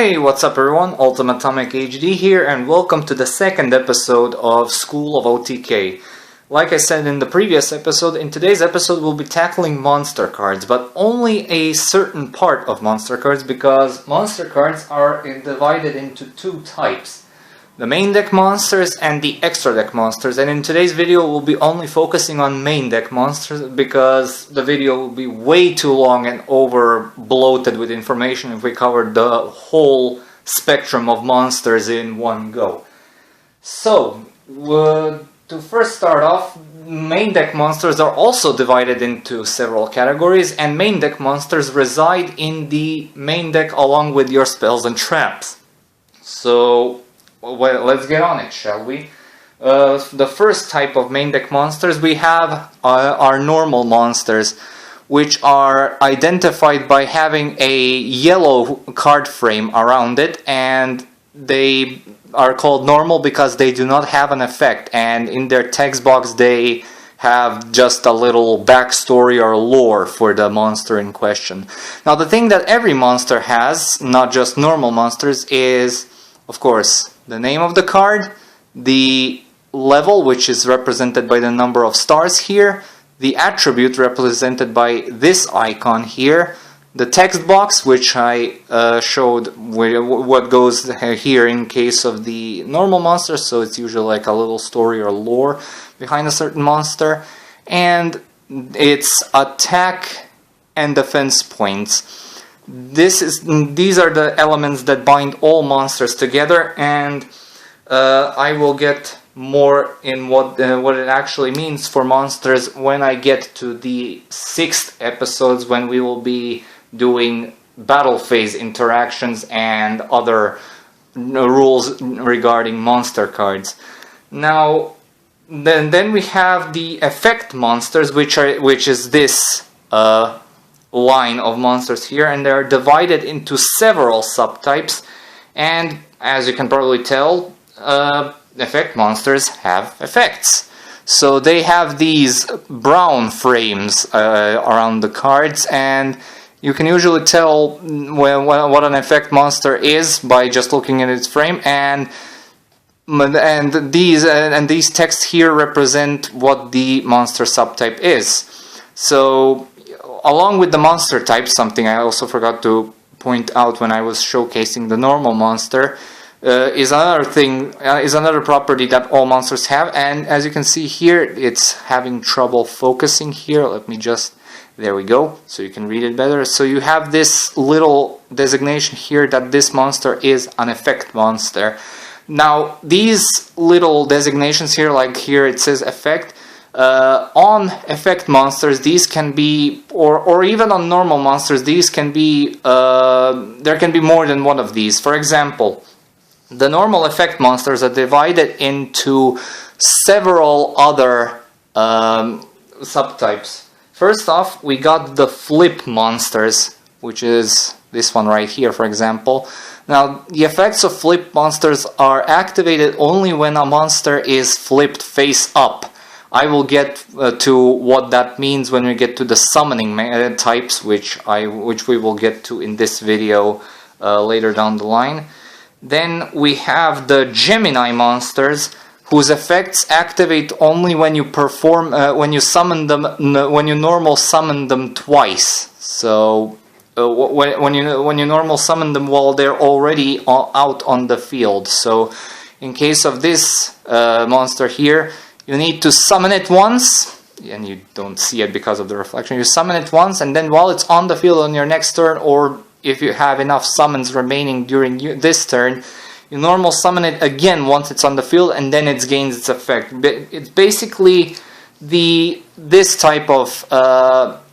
Hey, what's up everyone? Ultimate Atomic HD here, and welcome to the second episode of School of OTK. Like I said in the previous episode, in today's episode we'll be tackling monster cards, but only a certain part of monster cards, because monster cards are divided into two types. The main deck monsters and the extra deck monsters, and in today's video we'll be only focusing on main deck monsters because the video will be way too long and over bloated with information if we covered the whole spectrum of monsters in one go. So, to first start off, main deck monsters are also divided into several categories, and main deck monsters reside in the main deck along with your spells and traps. So, well, let's get on it, shall we? The first type of main deck monsters we have are normal monsters, which are identified by having a yellow card frame around it, and they are called normal because they do not have an effect, and in their text box they have just a little backstory or lore for the monster in question. Now, the thing that every monster has, not just normal monsters, is, of course, the name of the card, the level, which is represented by the number of stars here, the attribute represented by this icon here, the text box, which I showed what goes here in case of the normal monster, so it's usually like a little story or lore behind a certain monster, and its attack and defense points. These are the elements that bind all monsters together, and I will get more in what it actually means for monsters when I get to the 6th episodes, when we will be doing battle phase interactions and other rules regarding monster cards. Now, then we have the effect monsters, which is this line of monsters here, and they're divided into several subtypes, and as you can probably tell, effect monsters have effects. So they have these brown frames around the cards, and you can usually tell what an effect monster is by just looking at its frame, and these texts here represent what the monster subtype is. So, along with the monster type, something I also forgot to point out when I was showcasing the normal monster, is another property that all monsters have, and as you can see here, it's having trouble focusing here. Let me just, there we go, so you can read it better. So you have this little designation here that this monster is an effect monster. Now, these little designations here, like here it says effect, on effect monsters, these can be, or even on normal monsters, these can be, there can be more than one of these. For example, the normal effect monsters are divided into several other subtypes. First off, we got the flip monsters, which is this one right here, for example. Now, the effects of flip monsters are activated only when a monster is flipped face up. I will get to what that means when we get to the summoning types, which we will get to in this video later down the line. Then we have the Gemini Monsters, whose effects activate only when you perform when you summon them, when you normal summon them twice. So when you normal summon them while they're already out on the field. So in case of this monster here, you need to summon it once, and you don't see it because of the reflection. You summon it once, and then while it's on the field on your next turn, or if you have enough summons remaining during this turn, you normal summon it again once it's on the field, and then it gains its effect. It's basically this type of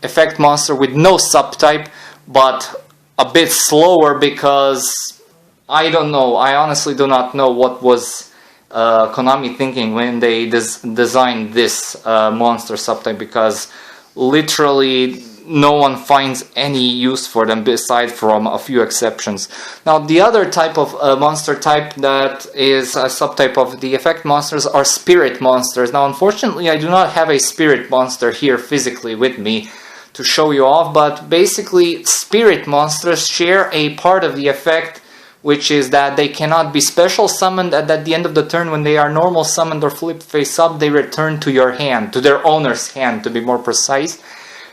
effect monster with no subtype, but a bit slower, because I don't know, I honestly do not know what was Konami thinking when they designed this monster subtype, because literally no one finds any use for them aside from a few exceptions. Now, the other type of monster type that is a subtype of the effect monsters are spirit monsters. Now, unfortunately, I do not have a spirit monster here physically with me to show you off, but basically spirit monsters share a part of the effect which is that they cannot be special summoned, and at the end of the turn when they are normal summoned or flipped face up, they return to your hand, to their owner's hand to be more precise.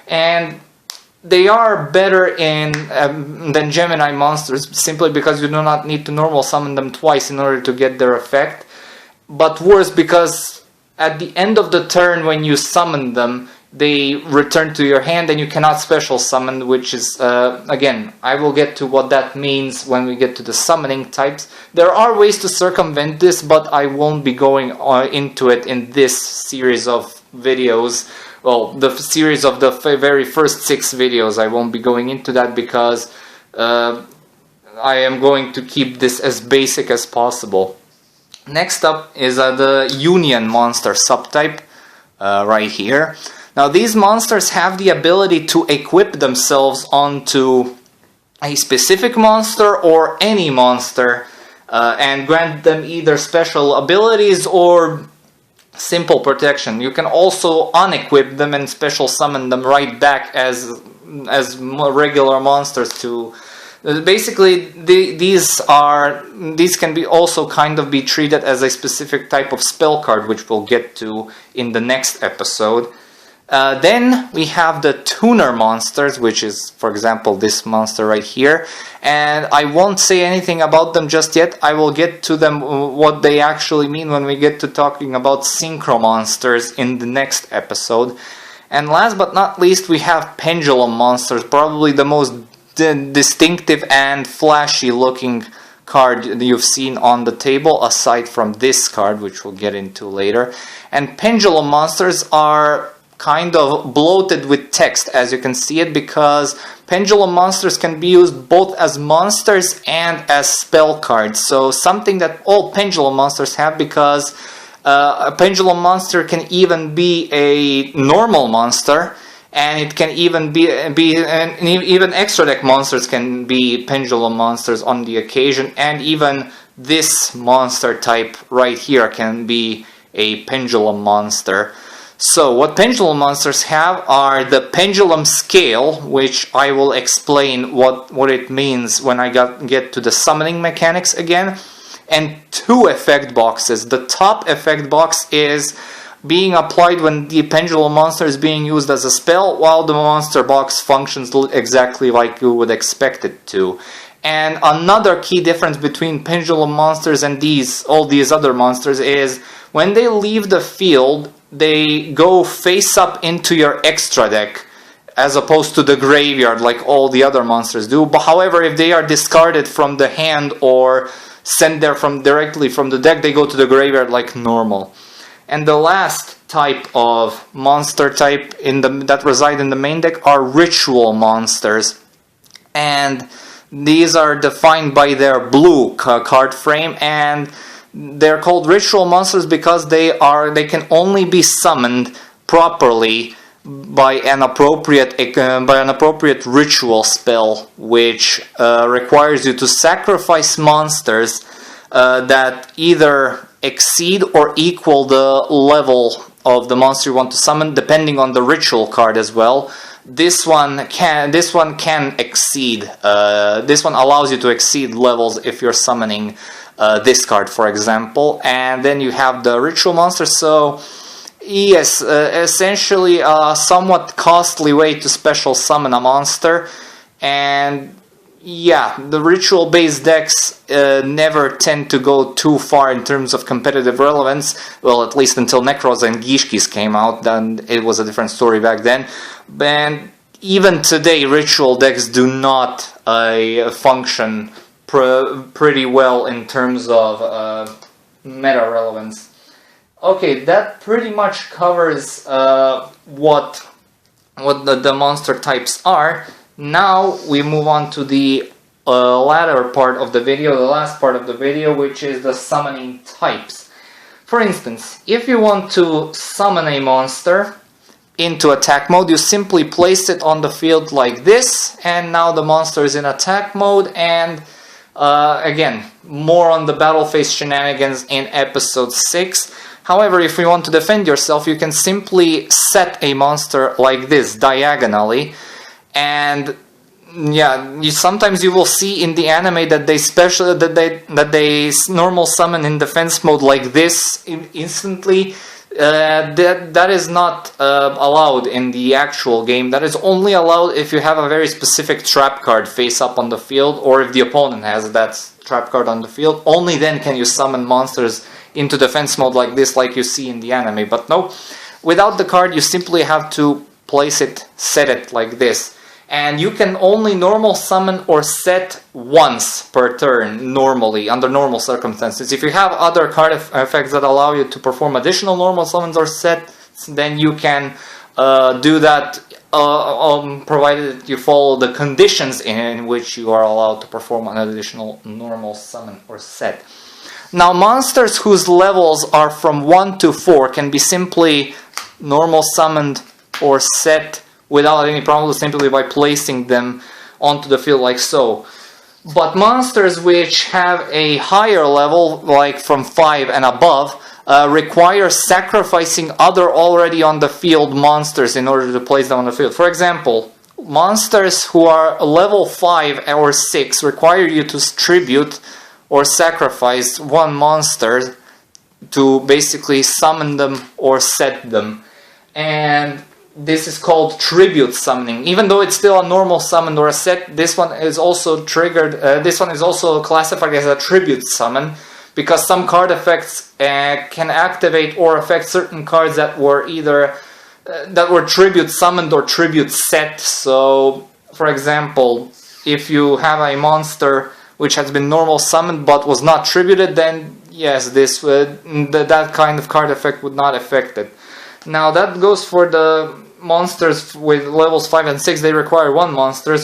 And they are better than Gemini Monsters, simply because you do not need to normal summon them twice in order to get their effect. But worse because at the end of the turn when you summon them, they return to your hand and you cannot special summon, which is, again, I will get to what that means when we get to the summoning types. There are ways to circumvent this, but I won't be going into it in this series of videos. Well, the series of the very first 6 videos, I won't be going into that because I am going to keep this as basic as possible. Next up is the Union Monster subtype, right here. Now these monsters have the ability to equip themselves onto a specific monster or any monster and grant them either special abilities or simple protection. You can also unequip them and special summon them right back as regular monsters to... Basically, these can be also kind of be treated as a specific type of spell card, which we'll get to in the next episode. Then we have the tuner monsters, which is, for example, this monster right here. And I won't say anything about them just yet. I will get to them, what they actually mean, when we get to talking about synchro monsters in the next episode. And last but not least, we have Pendulum Monsters, probably the most distinctive and flashy looking card you've seen on the table, aside from this card, which we'll get into later. And Pendulum Monsters are kind of bloated with text, as you can see it, because Pendulum Monsters can be used both as monsters and as spell cards. So something that all Pendulum Monsters have, because a Pendulum Monster can even be a normal monster, and it can even even extra deck monsters can be Pendulum Monsters on the occasion, and even this monster type right here can be a Pendulum Monster. So what Pendulum Monsters have are the Pendulum Scale, which I will explain what it means when I get to the summoning mechanics again, and 2 effect boxes. The top effect box is being applied when the Pendulum Monster is being used as a spell, while the monster box functions exactly like you would expect it to. And another key difference between Pendulum Monsters and all these other monsters is when they leave the field, they go face up into your extra deck, as opposed to the graveyard like all the other monsters do. But however, if they are discarded from the hand or sent there directly from the deck, they go to the graveyard like normal. And the last type of monster type that reside in the main deck are Ritual Monsters. And these are defined by their blue card frame, and they're called Ritual Monsters because they can only be summoned properly by an appropriate ritual spell, which requires you to sacrifice monsters that either exceed or equal the level of the monster you want to summon, depending on the ritual card as well. This one can exceed. This one allows you to exceed levels if you're summoning this card, for example. And then you have the Ritual Monster. So yes, essentially a somewhat costly way to special summon a monster. And yeah, the ritual-based decks never tend to go too far in terms of competitive relevance. Well, at least until Necros and Gishkis came out, then it was a different story back then. And even today, ritual decks do not function pretty well in terms of meta relevance. Okay, that pretty much covers what the monster types are. Now we move on to the latter part of the video, the last part of the video, which is the summoning types. For instance, if you want to summon a monster into attack mode, you simply place it on the field like this, and now the monster is in attack mode. And again, more on the battle phase shenanigans in episode 6. However, if you want to defend yourself, you can simply set a monster like this diagonally, and sometimes you will see in the anime that they normal summon in defense mode like this instantly. That is not allowed in the actual game. That is only allowed if you have a very specific trap card face up on the field, or if the opponent has that trap card on the field. Only then can you summon monsters into defense mode like this, like you see in the anime. But no, without the card you simply have to place it, set it like this. And you can only normal summon or set once per turn, normally, under normal circumstances. If you have other card effects that allow you to perform additional normal summons or sets, then you can do that, provided you follow the conditions in which you are allowed to perform an additional normal summon or set. Now, monsters whose levels are from 1 to 4 can be simply normal summoned or set without any problem, simply by placing them onto the field like so. But monsters which have a higher level, like from 5 and above, require sacrificing other already on the field monsters in order to place them on the field. For example, monsters who are level 5 or 6 require you to tribute or sacrifice one monster to basically summon them or set them. And this is called tribute summoning. Even though it's still a normal summon or a set, this one is also triggered. This one is also classified as a tribute summon, because some card effects can activate or affect certain cards that were either tribute summoned or tribute set. So, for example, if you have a monster which has been normal summoned but was not tributed, then yes, that kind of card effect would not affect it. Now that goes for the monsters with levels 5 and 6. They require one monster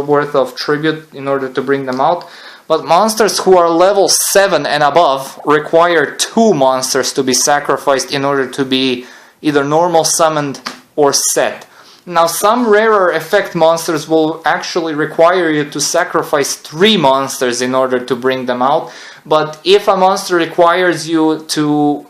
worth of tribute in order to bring them out. But monsters who are level 7 and above require 2 monsters to be sacrificed in order to be either normal summoned or set. Now, some rarer effect monsters will actually require you to sacrifice 3 monsters in order to bring them out. But if a monster requires you to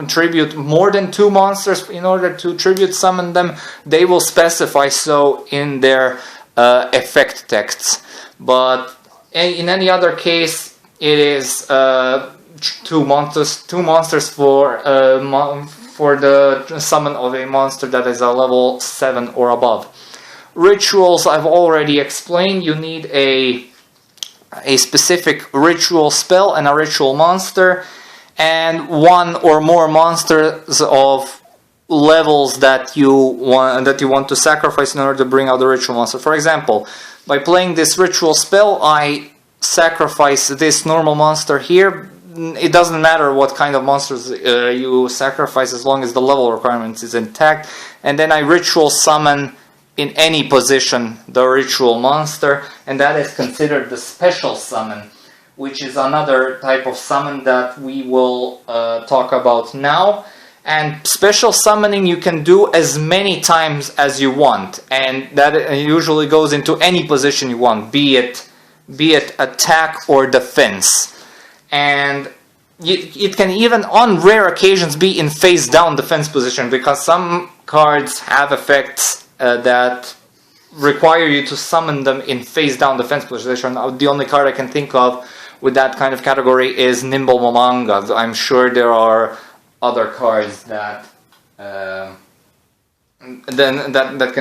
tribute more than 2 monsters in order to tribute summon them, they will specify so in their effect texts. But in any other case, it is 2 monsters for the summon of a monster that is a level 7 or above. Rituals I've already explained. You need a specific ritual spell and a ritual monster, and 1 or more monsters of levels that you want to sacrifice in order to bring out the ritual monster. For example, by playing this ritual spell, I sacrifice this normal monster here. It doesn't matter what kind of monsters you sacrifice as long as the level requirement is intact. And then I ritual summon in any position the ritual monster, and that is considered the special summon, which is another type of summon that we will talk about now. And special summoning you can do as many times as you want, and that usually goes into any position you want, be it attack or defense. And it can even, on rare occasions, be in face down defense position, because some cards have effects that require you to summon them in face down defense position. The only card I can think of with that kind of category is Nimble Momanga. I'm sure there are other cards that can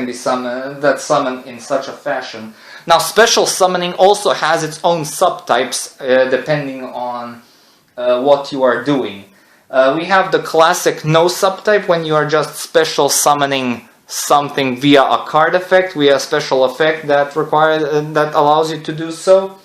be summon in such a fashion. Now, special summoning also has its own subtypes depending on what you are doing. We have the classic no subtype, when you are just special summoning something via a card effect, via a special effect that allows you to do so.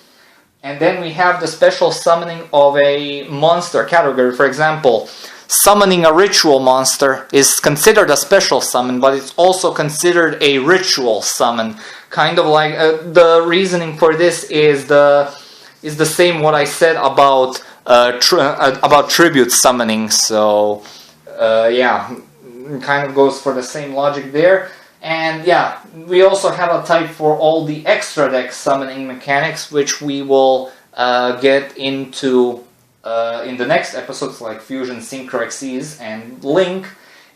And then we have the special summoning of a monster category. For example, summoning a ritual monster is considered a special summon, but it's also considered a ritual summon. Kind of like the reasoning for this is the same what I said about tribute summoning. So kind of goes for the same logic there. And yeah, we also have a type for all the extra deck summoning mechanics, which we will get into in the next episodes, like Fusion, Synchro Xyz, and Link.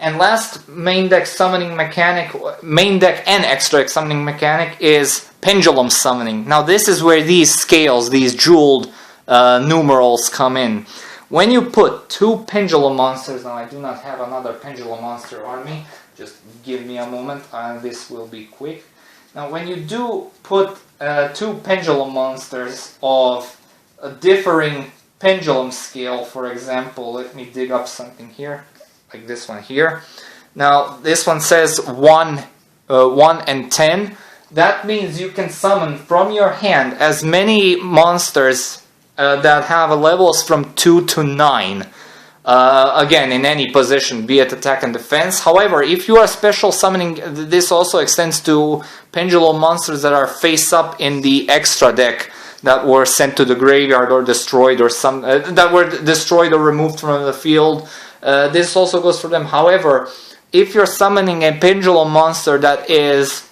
And last main deck summoning mechanic, main deck and extra deck summoning mechanic is Pendulum Summoning. Now this is where these scales, these jeweled numerals come in. When you put 2 Pendulum Monsters, now I do not have another Pendulum Monster on me, just give me a moment, this will be quick. Now when you do put 2 Pendulum Monsters of a differing pendulum scale, for example, let me dig up something here, like this one here. Now this one says 1 and 10. That means you can summon from your hand as many monsters that have levels from 2 to 9. Again, in any position, be it attack and defense. However, if you are special summoning, this also extends to Pendulum Monsters that are face up in the extra deck, that were sent to the graveyard or destroyed, or some that were destroyed or removed from the field. This also goes for them. However, if you're summoning a Pendulum Monster that is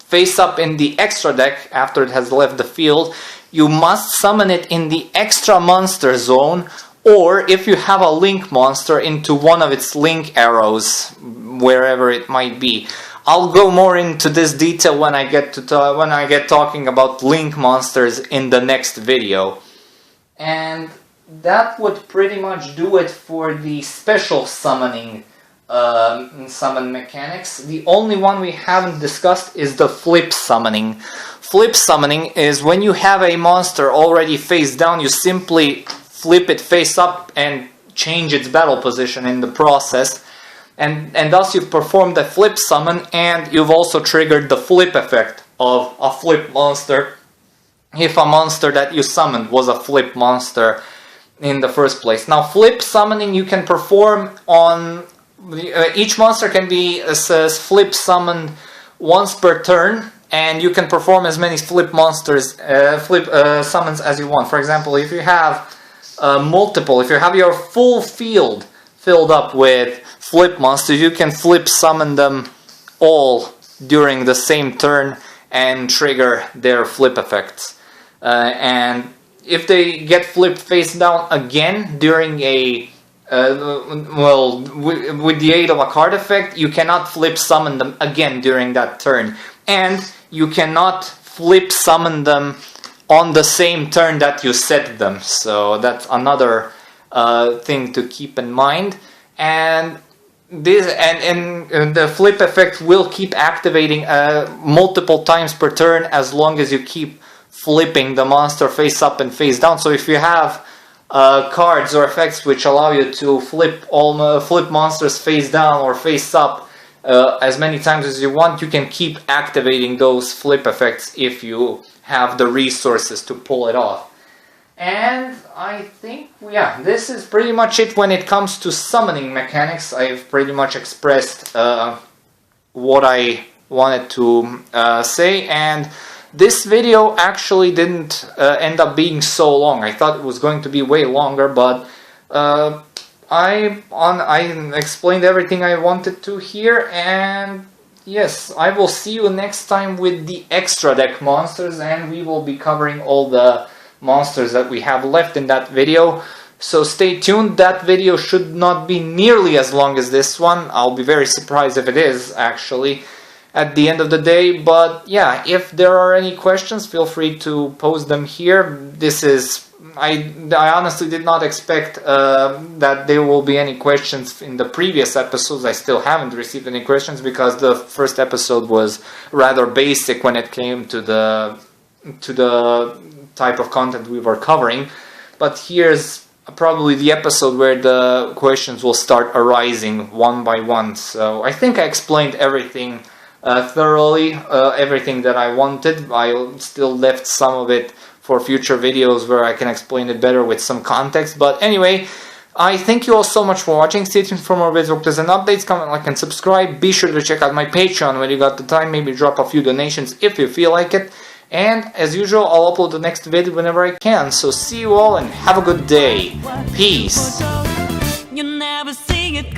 face up in the extra deck after it has left the field, you must summon it in the extra monster zone, or if you have a link monster, into one of its link arrows, wherever it might be. I'll go more into this detail when I get talking about link monsters in the next video. And that would pretty much do it for the special summoning summon mechanics. The only one we haven't discussed is the flip summoning. Flip summoning is when you have a monster already face down, you simply flip it face up and change its battle position in the process. And thus you've performed a flip summon, and you've also triggered the flip effect of a flip monster if a monster that you summoned was a flip monster in the first place. Now flip summoning you can perform on each monster can be flip summoned once per turn, and you can perform as many flip monsters summons as you want. For example, if you have if you have your full field filled up with flip monsters, you can flip summon them all during the same turn and trigger their flip effects. And if they get flipped face down again during a with the aid of a card effect, you cannot flip summon them again during that turn, and you cannot flip summon them on the same turn that you set them. So that's another thing to keep in mind. And this and the flip effect will keep activating multiple times per turn as long as you keep flipping the monster face up and face down. So if you have cards or effects which allow you to flip monsters face down or face up as many times as you want, you can keep activating those flip effects if you have the resources to pull it off. And I think, yeah, this is pretty much it when it comes to summoning mechanics. I've pretty much expressed what I wanted to say, and this video actually didn't end up being so long. I thought it was going to be way longer, but I explained everything I wanted to here, and yes, I will see you next time with the extra deck monsters, and we will be covering all the monsters that we have left in that video. So stay tuned. That video should not be nearly as long as this one. I'll be very surprised if it is, actually, at the end of the day. But yeah, if there are any questions, feel free to post them here. This is I honestly did not expect that there will be any questions in the previous episodes. I still haven't received any questions because the first episode was rather basic when it came to the type of content we were covering. But here's probably the episode where the questions will start arising one by one. So I think I explained everything thoroughly, everything that I wanted. I still left some of it for future videos where I can explain it better with some context. But anyway, I thank you all so much for watching. Stay tuned for more videos and updates. Comment, like, and subscribe. Be sure to check out my Patreon when you got the time. Maybe drop a few donations if you feel like it. And as usual, I'll upload the next video whenever I can. So see you all and have a good day. Peace. You never see it.